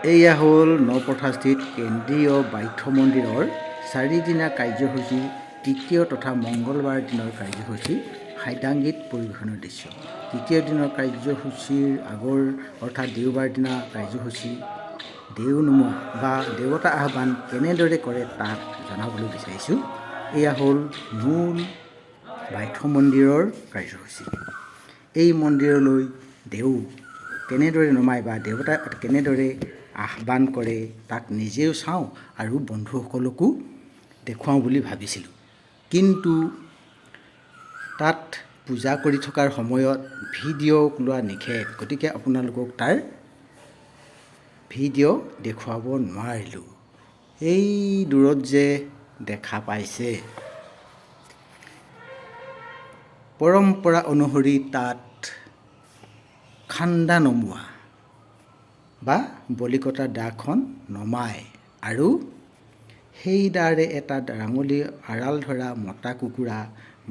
এয়া হ'ল নপথাস্থিত কেন্দ্ৰীয় বাক্য মন্দিৰৰ চাৰিদিনীয়া কাৰ্যসূচী তৃতীয় তথা মঙ্গলবাৰ দিনৰ কাৰ্যসূচী হাইদাংগীত পৰিৱেশনৰ দৃশ্য। তৃতীয় দিনৰ কাৰ্যসূচীৰ আগৰ অৰ্থাৎ দেওবাৰ দিনা কাৰ্যসূচী দেও নমোৱা বা দেৱতা আহ্বান কেনেদৰে কৰে তাক জনাবলৈ বিচাৰিছোঁ। এয়া হ'ল মূল বাক্য মন্দিৰৰ কাৰ্যসূচী। এই মন্দিৰলৈ দেও কেনেদৰে নমায় বা দেৱতা কেনেদৰে আহ্বান কৰে তাক নিজেও চাওঁ আৰু বন্ধুসকলকো দেখুৱাওঁ বুলি ভাবিছিলোঁ। কিন্তু তাত পূজা কৰি থকাৰ সময়ত ভিডিঅ' লোৱা নিষেধ, গতিকে আপোনালোকক তাৰ ভিডিঅ' দেখুৱাব নোৱাৰিলোঁ। এই দূৰত যে দেখা পাইছে, পৰম্পৰা অনুসৰি তাত খান্দা নমোৱা বা বলি কটা দাখন নমায় আৰু সেই দাৰে এটা ৰাঙলী আঁৰাল ধৰা মতা কুকুৰা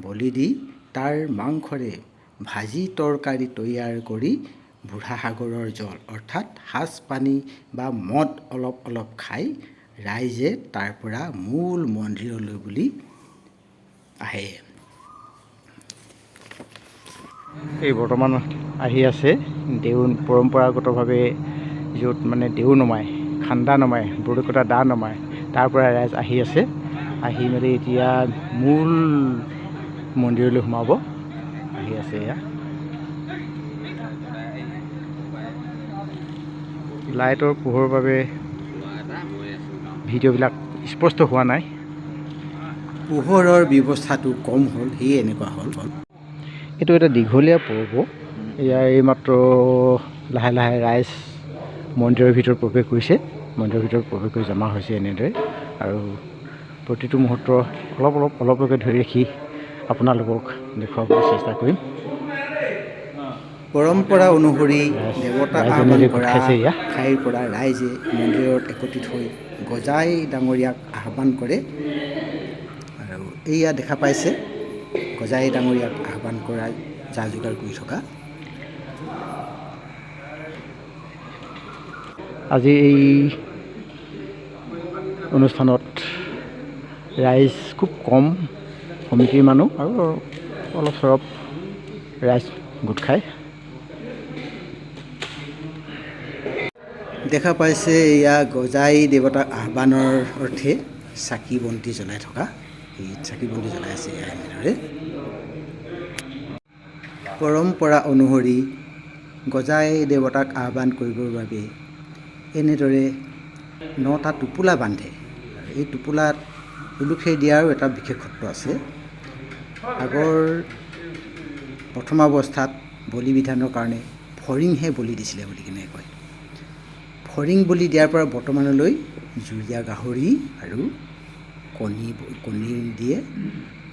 বলি দি তাৰ মাংসৰে ভাজি তৰকাৰী তৈয়াৰ কৰি বুঢ়া সাগৰৰ জল অৰ্থাৎ সাজ পানী বা মদ অলপ অলপ খাই ৰাইজে তাৰ পৰা মূল মন্দিৰলৈ বুলি আহে। এই বৰ্তমান আহি আছে দেও পৰম্পৰাগতভাৱে য'ত মানে দেও নমায়, খান্দা নমায়, বলি কটা দা নমায়, তাৰ পৰা ৰাইজ আহি আছে। আহি মেলি এতিয়া মূল মন্দিৰলৈ সোমাব আহি আছে। এয়া লাইটৰ পোহৰৰ বাবে ভিডিঅ'বিলাক স্পষ্ট হোৱা নাই। পোহৰৰ ব্যৱস্থাটো কম হ'ল, সেয়ে এনেকুৱা হ'ল। এইটো এটা দীঘলীয়া পৰ্ব। এয়া এইমাত্ৰ লাহে লাহে ৰাইজ মন্দিৰৰ ভিতৰত প্ৰৱেশ কৰিছে। মন্দিৰৰ ভিতৰত প্ৰৱেশ কৰি জমা হৈছে এনেদৰে, আৰু প্ৰতিটো মুহূৰ্ত অলপকৈ ধৰি ৰাখি আপোনালোকক দেখুৱাবলৈ চেষ্টা কৰিম। পৰম্পৰা অনুসৰি দেৱতা আহ্বান কৰা ঠাইৰ পৰা ৰাইজে মন্দিৰত একত্ৰিত হৈ গজাই ডাঙৰীয়াক আহ্বান কৰে। আৰু এয়া দেখা পাইছে গজাই ডাঙৰীয়াক আহ্বান কৰা যা যোগাৰ কৰি থকা। আজি এই অনুষ্ঠানত ৰাইজ খুব কম, সমিতিৰ মানুহ আৰু অলপ চলপ ৰাইজ গোট খায়। দেখা পাইছে এয়া গজাই দেৱতাক আহ্বানৰ অৰ্থে চাকি বন্তি জ্বলাই থকা। এই চাকি বন্তি জ্বলাই আছে এয়া এনেদৰে। পৰম্পৰা অনুসৰি গজাই দেৱতাক আহ্বান কৰিবৰ বাবে এনেদৰে 9টা টোপোলা বান্ধে। এই টোপোলাত উলুখেই দিয়াৰো এটা বিশেষত্ব আছে। আগৰ প্ৰথম অৱস্থাত বলি বিধানৰ কাৰণে ফৰিংহে বলি দিছিলে বুলি কিনে কয়। ফৰিং বলি দিয়াৰ পৰা বৰ্তমানলৈ জুৰীয়া গাহৰি আৰু কণী দিয়ে,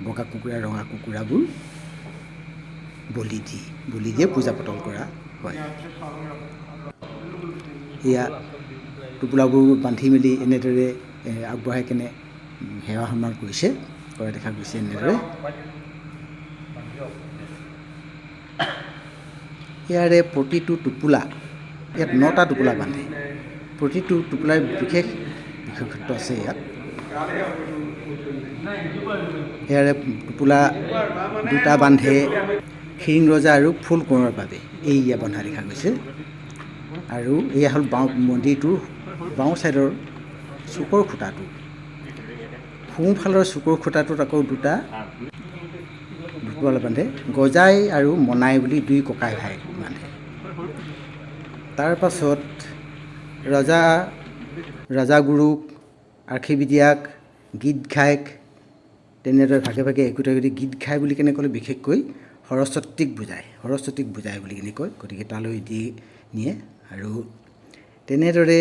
বগা কুকুৰা ৰঙা কুকুৰাবোৰ বলি দিয়ে পূজা পাতল কৰা হয়। এয়া টোপোলাবোৰ বান্ধি মেলি এনেদৰে আগবঢ়াই কেনে সেৱা সন্মান কৰা দেখা গৈছে এনেদৰে। ইয়াৰে প্ৰতিটো টোপোলা, ইয়াত 9টা টোপোলা বান্ধে। প্ৰতিটো টোপোলাৰ বিশেষত্ব আছে ইয়াত। ইয়াৰে টোপোলা 2টা বান্ধে খিৰিং ৰজা আৰু ফুল কোঁৱৰৰ বাবে, এয়া বন্ধা দেখা গৈছে। আৰু এয়া হ'ল মন্দিৰটোৰ বাওঁ ছাইডৰ চুকৰ খুঁটাটো। সোঁফালৰ চুকৰ খুঁটাটোত আকৌ 2টা টোপোলা বান্ধে। গজাই আৰু মনাই বুলি 2 ককাই ভাই বান্ধে। তাৰ পাছত ৰজাগুৰুক, আৰ্শীবিদিয়াক, গীত ঘাইক তেনেদৰে ভাগে ভাগে একোটি গীত ঘাই বুলি কেনে ক'লে বিশেষকৈ সৰস্বতীক বুজায় বুলি কিনে কয়। গতিকে তালৈ দি নিয়ে। আৰু তেনেদৰে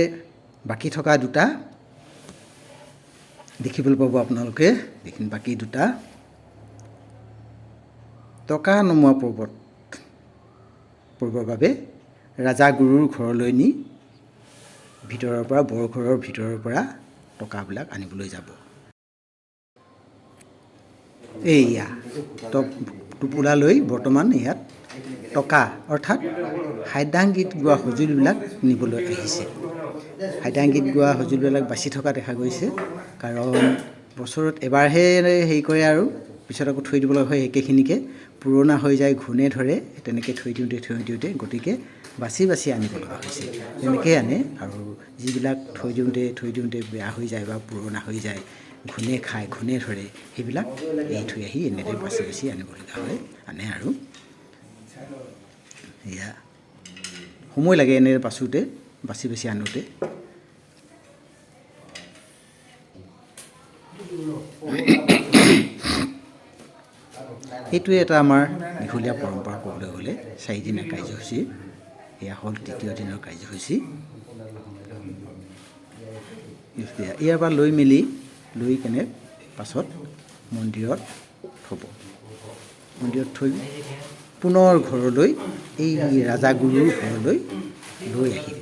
বাকী থকা 2টা দেখিবলৈ পাব আপোনালোকে। বাকী 2টা টকা নমোৱা পৰ্বৰ বাবে ৰাজাগুৰুৰ ঘৰলৈ নি বৰঘৰৰ ভিতৰৰ পৰা টকাবিলাক আনিবলৈ যাব। এইয়া টোপোলা লৈ বৰ্তমান ইয়াত টকা অৰ্থাৎ হাইদাং গীত গোৱা সঁজুলিবিলাক নিবলৈ আহিছে। হাইদাং গীত গোৱা সঁজুলিবিলাক বাচি থকা দেখা গৈছে, কাৰণ বছৰত এবাৰহে হেৰি কৰে আৰু পিছত আকৌ থৈ দিবলৈ হয়। একেখিনিকে পুৰণা হৈ যায়, ঘূণে ধৰে, তেনেকৈ থৈ দিওঁতে গতিকে বাছি বাছি আনিব লগা হৈছে। তেনেকৈ আনে আৰু যিবিলাক থৈ দিওঁতে বেয়া হৈ যায় বা পুৰণা হৈ যায়, ঘূণে খায়, ঘূণে ধৰে, সেইবিলাক এৰি থৈ আহি এনেদৰে বাছি বাছি আনিবলগীয়া হয়, আনে আৰু এয়া সময় লাগে এনেদৰে বাছি বাছি আনোতে। সেইটোৱে এটা আমাৰ দীঘলীয়া পৰম্পৰা ক'বলৈ গ'লে। 4 দিনীয়া কাৰ্যসূচী, এয়া হ'ল 3য় দিনৰ কাৰ্যসূচী। ইয়াৰ পৰা লৈ কেনে পাছত মন্দিৰত থ'ব। মন্দিৰত থৈ পুনৰ ঘৰলৈ, এই ৰাজাগুৰুৰ ঘৰলৈ লৈ আহিব।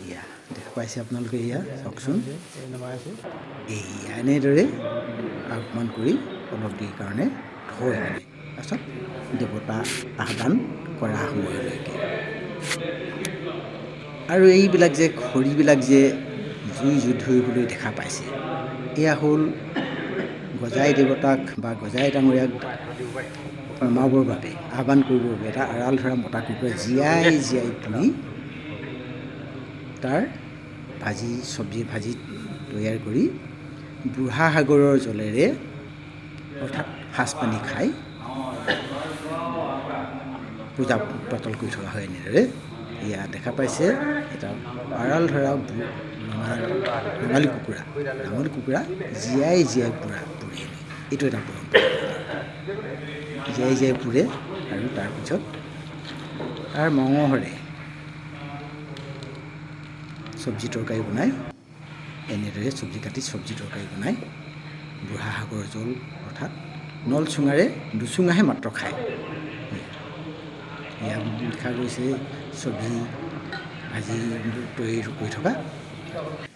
এয়া দেখা পাইছে আপোনালোকে, এয়া চাওকচোন, এয়া এনেদৰে আগমন কৰি অলপ দেৰিৰ কাৰণে থৈ মানে পাছত দেৱতা আহ্বান কৰা সময়লৈকে। আৰু এইবিলাক যে খৰিবিলাক যে জুই ধৰিবলৈ দেখা পাইছে, এয়া হ'ল গজাই দেৱতাক বা গজাই ডাঙৰীয়াক নমাবৰ বাবে, আহ্বান কৰিবৰ বাবে এটা আঁৰাল ধৰা মতা কুকুৰা জীয়াই পুৰি তাৰ চব্জি ভাজি তৈয়াৰ কৰি বুঢ়া সাগৰৰ জলেৰে অৰ্থাৎ সাজ পানী খাই পূজা পাতল কৰি থকা হয়। এনেদৰে এয়া দেখা পাইছে এটা আঁৰাল ধৰা ৰঙালী কুকুৰা জীয়াই পুৰে। এইটো এটা পৰম্পৰা, জীয়াই পুৰে আৰু তাৰপিছত তাৰ মঙহেৰে চব্জি তৰকাৰী বনাই, এনেদৰে চব্জি কাটি চব্জি তৰকাৰী বনাই বুঢ়া সাগৰৰ জল অৰ্থাৎ নল চুঙাৰে দুচুঙাহে মাত্ৰ খায়। এয়া দেখা গৈছে চব্জি ভাজি তৈয়াৰ কৰি থকা,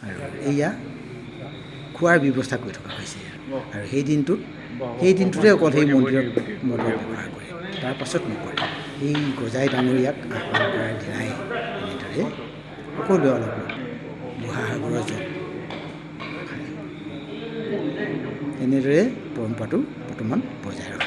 আৰু এয়া খোৱাৰ ব্যৱস্থা কৰি থকা হৈছে। আৰু সেই দিনটোতে অকল সেই মন্দিৰত মদ ব্যৱহাৰ কৰে, তাৰপাছত নকৰে। এই গজাই ডাঙৰীয়াক আহ্বান কৰাৰ দিনাই এনেদৰে সকলোৱে অলপ বুঢ়া সাগৰৰ জল খায়। এনেদৰে পৰম্পৰাটো বৰ্তমান বজাই ৰখা